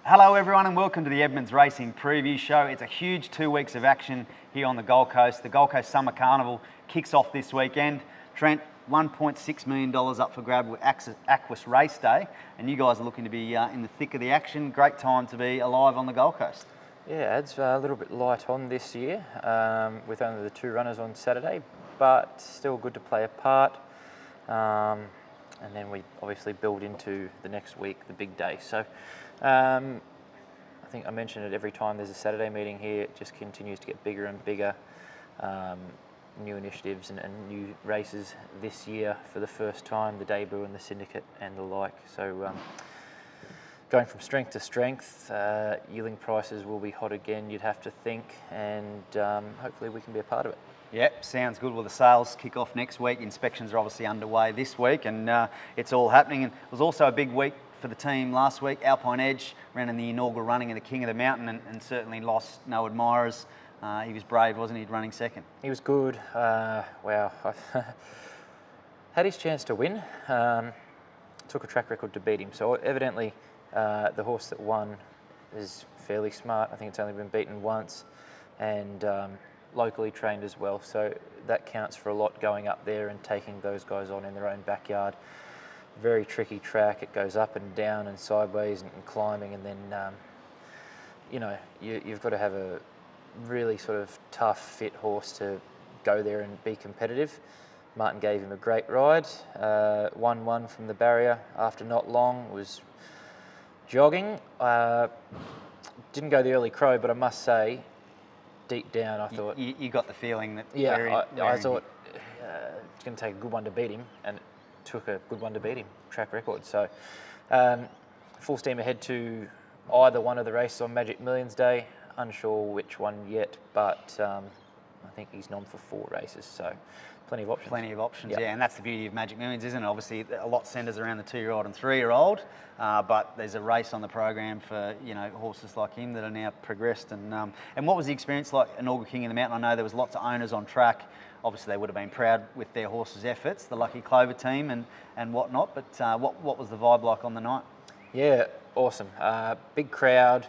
Hello everyone and welcome to the Edmonds Racing Preview Show. It's a huge 2 weeks of action here on the Gold Coast. The Gold Coast Summer Carnival kicks off this weekend. Trent, $1.6 million up for grab with Aquis Race Day, and you guys are looking to be in the thick of the action. Great time to be alive on the Gold Coast. Yeah, ad's a little bit light on this year with only the 2 runners on Saturday, but still good to play a part. And then we obviously build into the next week, the big day. So I think I mention it every time there's a Saturday meeting here. It just continues to get bigger and bigger. New initiatives and new races this year for the first time, the debut and the syndicate and the like. So going from strength to strength, yielding prices will be hot again, you'd have to think, and hopefully we can be a part of it. Yep, sounds good. Well, the sales kick off next week. Inspections are obviously underway this week, and it's all happening. And it was also a big week for the team last week. Alpine Edge ran in the inaugural running of the King of the Mountain and certainly lost no admirers. He was brave, wasn't he, running second? He was good. Wow. Had his chance to win. Took a track record to beat him. So evidently the horse that won is fairly smart. I think it's only been beaten once, and locally trained as well. So that counts for a lot, going up there and taking those guys on in their own backyard. Very tricky track. It goes up and down and sideways and climbing, and then you know, you've got to have a really sort of tough, fit horse to go there and be competitive. Martin gave him a great ride. 1-1 from the barrier after not long. Was jogging. Didn't go the early crow, but I must say, deep down, I thought... You got the feeling that... Yeah, I thought it's going to take a good one to beat him, and it took a good one to beat him, track record. So full steam ahead to either one of the races on Magic Millions Day. Unsure which one yet, but I think he's nom for 4 races, so plenty of options. Plenty of options, yep. Yeah, and that's the beauty of Magic Millions, isn't it? Obviously, a lot centres around the 2-year-old and 3-year-old, but there's a race on the program for, you know, horses like him that are now progressed. And what was the experience like, inaugural King of the Mountain? I know there was lots of owners on track. Obviously, they would have been proud with their horses' efforts, the Lucky Clover team and whatnot. But what was the vibe like on the night? Yeah, awesome. Big crowd.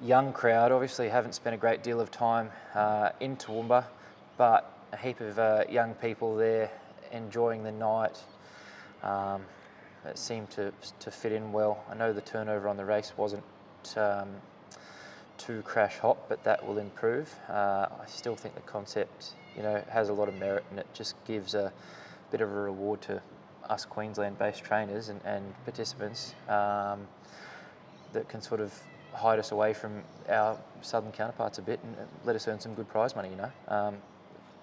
Young crowd. Obviously haven't spent a great deal of time in Toowoomba, but a heap of young people there enjoying the night. It seemed to fit in well. I know the turnover on the race wasn't too crash hot, but that will improve. I still think the concept, you know, has a lot of merit, and it just gives a bit of a reward to us Queensland-based trainers and participants that can sort of hide us away from our southern counterparts a bit and let us earn some good prize money, you know.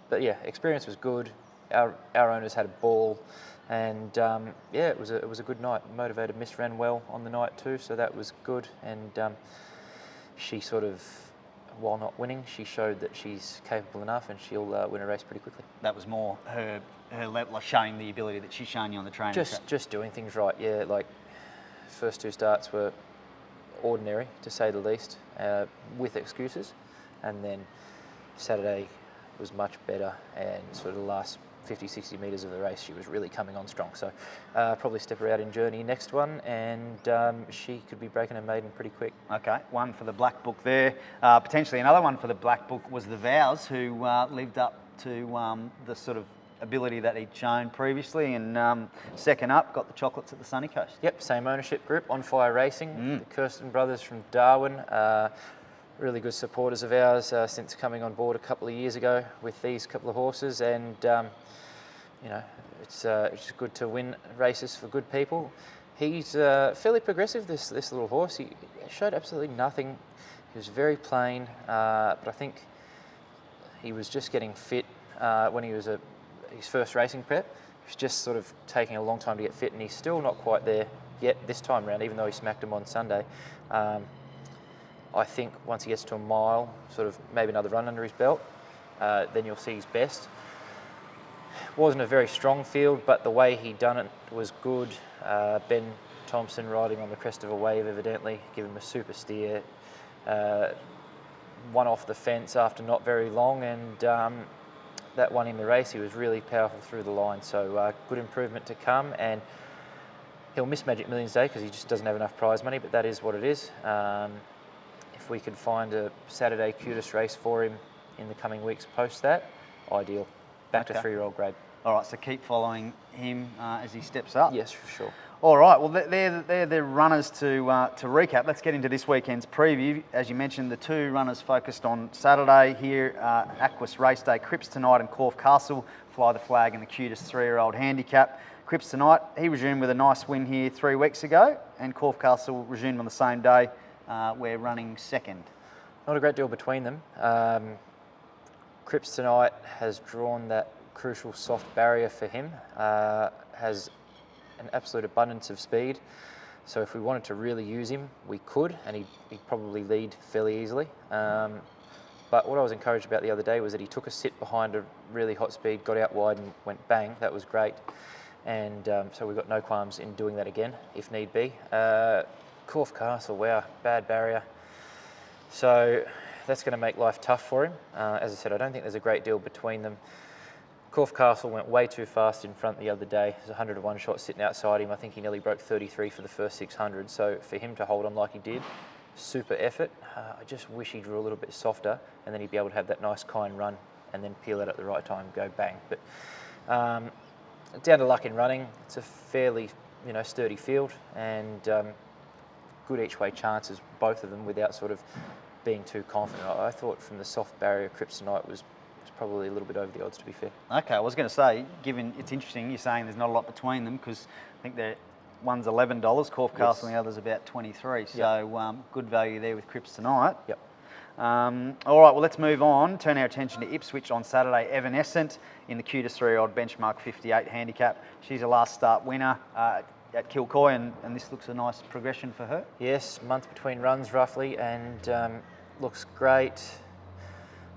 But yeah, experience was good. Our owners had a ball, and yeah, it was a good night. Motivated Miss ran well on the night too, so that was good. And she sort of, while not winning, she showed that she's capable enough, and she'll win a race pretty quickly. That was more her level of showing the ability that she's shown you on the training track. Just doing things right, yeah. Like first 2 starts were ordinary, to say the least, with excuses, and then Saturday was much better, and sort of the last 50-60 metres of the race she was really coming on strong. So probably step her out in Journey next one, and she could be breaking her maiden pretty quick. Okay, one for the Black Book there. Potentially another one for the Black Book was the Vows, who lived up to the sort of ability that he'd shown previously, and second up, got the chocolates at the Sunny Coast. Yep, same ownership group, On Fire Racing, the Kirsten brothers from Darwin, really good supporters of ours since coming on board a couple of years ago with these couple of horses, and you know, it's good to win races for good people. He's fairly progressive, this little horse. He showed absolutely nothing. He was very plain, but I think he was just getting fit when he was his first racing prep. He was just sort of taking a long time to get fit, and he's still not quite there yet this time around, even though he smacked him on Sunday. I think once he gets to a mile, sort of maybe another run under his belt, then you'll see his best. Wasn't a very strong field, but the way he done it was good. Ben Thompson riding on the crest of a wave, evidently, give him a super steer. One off the fence after not very long, and that won him the race. He was really powerful through the line, so good improvement to come, and He'll miss Magic Millions Day because he just doesn't have enough prize money, but that is what it is. If we could find a Saturday cutest race for him in the coming weeks post that, ideal. Back to 3-year-old grade. All right, so keep following him as he steps up. Yes, for sure. All right, well, they're the runners to recap. Let's get into this weekend's preview. As you mentioned, the 2 runners focused on Saturday here, Aquis Race Day, Cripps tonight and Corfe Castle, Fly the Flag and the cutest 3-year-old handicap. Cripps tonight, he resumed with a nice win here 3 weeks ago, and Corfe Castle resumed on the same day. We're running second. Not a great deal between them. Cripps tonight has drawn that crucial soft barrier for him, has an absolute abundance of speed. So if we wanted to really use him, we could, and he'd probably lead fairly easily. But what I was encouraged about the other day was that he took a sit behind a really hot speed, got out wide and went bang. That was great. And so we've got no qualms in doing that again, if need be. Corfe Castle, wow, bad barrier. So that's going to make life tough for him. As I said, I don't think there's a great deal between them. Corfe Castle went way too fast in front the other day. There's a 100 to 1 shot sitting outside him. I think he nearly broke 33 for the first 600. So for him to hold on like he did, super effort. I just wish he drew a little bit softer, and then he'd be able to have that nice kind run and then peel it at the right time and go bang. But down to luck in running. It's a fairly sturdy field, and good each way chances, both of them, without sort of being too confident. I thought from the soft barrier, Cripps tonight was probably a little bit over the odds, to be fair. Okay, I was going to say, given it's interesting, you're saying there's not a lot between them, because I think one's $11, Corfe Castle, and the other's about 23. So good value there with Cripps tonight. Yep. All right, well, let's move on. Turn our attention to Ipswich on Saturday. Evanescent in the cutest 3-year-old benchmark 58 handicap. She's a last start winner at Kilcoy, and this looks a nice progression for her. Yes, month between runs roughly, and looks great.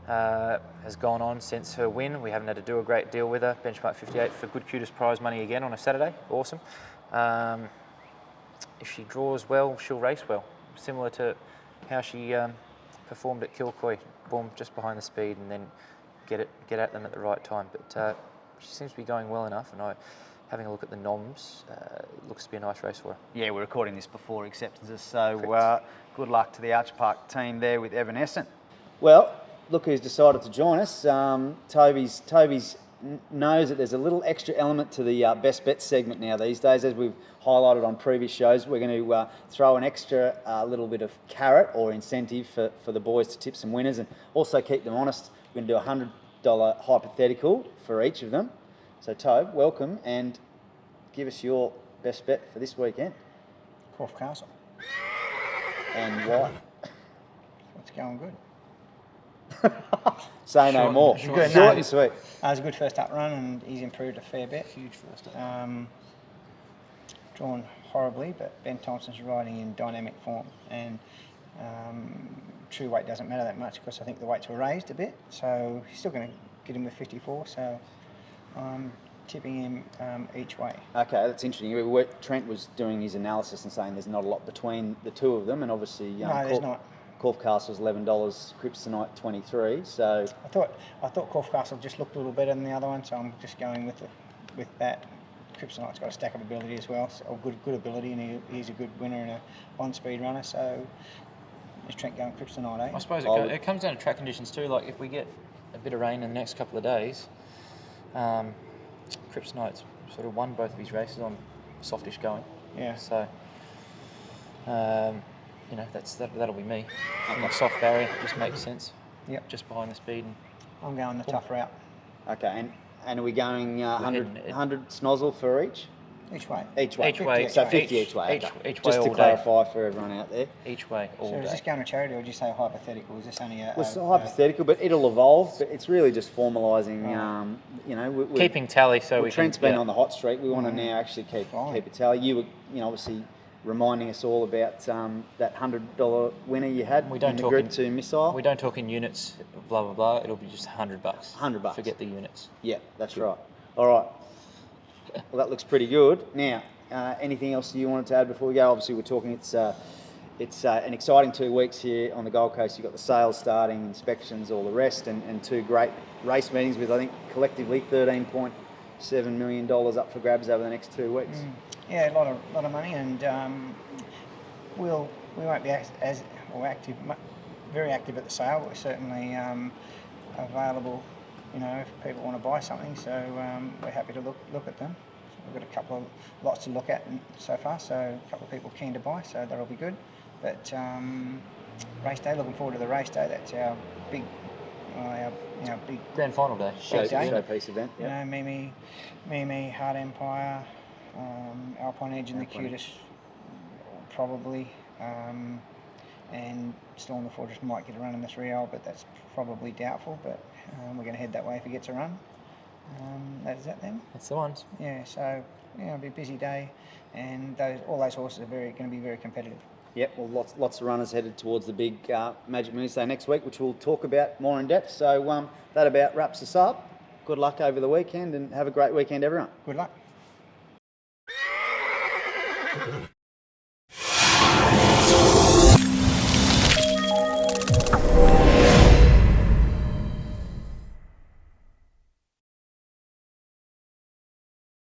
Has gone on since her win. We haven't had to do a great deal with her. Benchmark 58 for good cutest prize money again on a Saturday. Awesome. If she draws well, she'll race well. Similar to how she performed at Kilcoy. Boom, just behind the speed, and then get at them at the right time. But she seems to be going well enough, and having a look at the noms, it looks to be a nice race for her. Yeah, we're recording this before acceptances, so good luck to the Arch Park team there with Evanescent. Well, look who's decided to join us. Toby's knows that there's a little extra element to the best bet segment now these days. As we've highlighted on previous shows, we're going to throw an extra little bit of carrot or incentive for the boys to tip some winners, and also keep them honest. We're going to do a $100 hypothetical for each of them. So Tobe, welcome, and give us your best bet for this weekend. Corfe Castle. And why? It's going good. Say no more. Short and sweet. It was a good first up run, and he's improved a fair bit. Huge first up. Drawn horribly, but Ben Thompson's riding in dynamic form, and true weight doesn't matter that much because I think the weights were raised a bit, so he's still going to get him with 54, so I'm tipping him each way. Okay, that's interesting. Trent was doing his analysis and saying there's not a lot between the two of them, and obviously no, there's not. Corfe Castle's $11, Cripps tonight 23. So I thought Corfe Castle just looked a little better than the other one, so I'm just going with that. Cripps tonight's got a stack of ability as well, so good ability, and he's a good winner and a on-speed runner. So is Trent going Cripps tonight, eh? I suppose it comes down to track conditions too. Like if we get a bit of rain in the next couple of days, Cripps tonight's sort of won both of his races on softish going. Yeah. So. That'll be me. My soft barrier just makes sense. Yep. Just behind the speed. And I'm going the tough route. Okay, and are we going 100 snozzle for each? Each way. Each way. Each way. So 50 each way. Each way just all to day. clarify for everyone out there. Each way all So day. is this going to charity, or did you say hypothetical? Is this only a... Well, it's hypothetical, but it'll evolve. But it's really just formalising, keeping tally so we Trent's can... been on the hot streak. We want to now actually keep a tally. You were, obviously reminding us all about that $100 winner you had in the Group 2 missile. We don't talk in units, blah, blah, blah. It'll be just $100. $100. Forget the units. Yeah, that's right. All right. Well, that looks pretty good. Now, anything else you wanted to add before we go? Obviously, we're talking it's an exciting 2 weeks here on the Gold Coast. You've got the sales starting, inspections, all the rest, and 2 great race meetings with, I think, collectively 13.6 $7 million up for grabs over the next 2 weeks. Yeah, a lot of money, and we won't be very active at the sale, but we're certainly available, if people want to buy something. So we're happy to look at them. So we've got a couple of lots to look at so far, so a couple of people keen to buy, so that'll be good. But race day, looking forward to the race day. That's our big, big Grand final day. Showpiece event. Yeah. Mimi, Hard Empire, Alpine Edge, and the cutest, probably. And Storm the Fortress might get a run in the 3-year-old, but that's probably doubtful. But we're going to head that way if he gets a run. Is that them? That's the ones. Yeah. So it'll be a busy day, and all those horses are going to be very competitive. Yep, well, lots of runners headed towards the big Magic Moons Day next week, which we'll talk about more in depth. So that about wraps us up. Good luck over the weekend, and have a great weekend, everyone. Good luck.